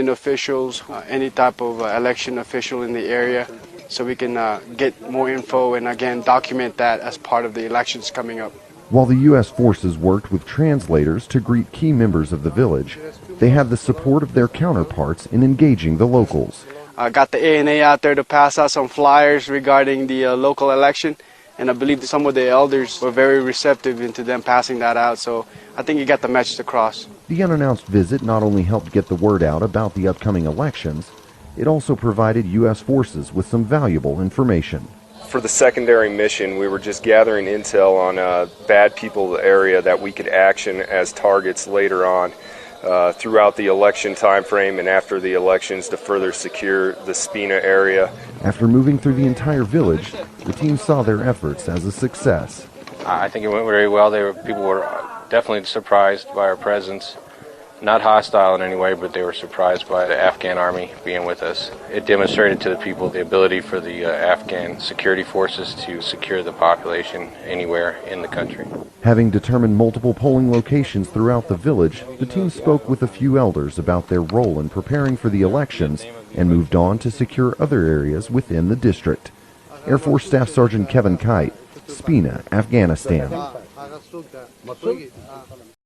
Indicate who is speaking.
Speaker 1: government officials, any type of election official in the area, so we can get more info and again document that as part of the elections coming up.
Speaker 2: While the U.S. forces worked with translators to greet key members of the village, they had the support of their counterparts in engaging the locals.
Speaker 1: I got the ANA out there to pass out some flyers regarding the local election, and I believe that some of the elders were very receptive into them passing that out, so I think you got the message across.
Speaker 2: The unannounced visit not only helped get the word out about the upcoming elections, it also provided U.S. forces with some valuable information.
Speaker 3: For the secondary mission, we were just gathering intel on bad people in the area that we could action as targets later on throughout the election time frame and after the elections to further secure the Spina area.
Speaker 2: After moving through the entire village, the team saw their efforts as a success.
Speaker 4: I think it went very well. People were definitely surprised by our presence. Not hostile in any way, but they were surprised by the Afghan army being with us. It demonstrated to the people the ability for the Afghan security forces to secure the population anywhere in the country.
Speaker 2: Having determined multiple polling locations throughout the village, the team spoke with a few elders about their role in preparing for the elections and moved on to secure other areas within the district. Air Force Staff Sergeant Kevin Kite, Spina, Afghanistan.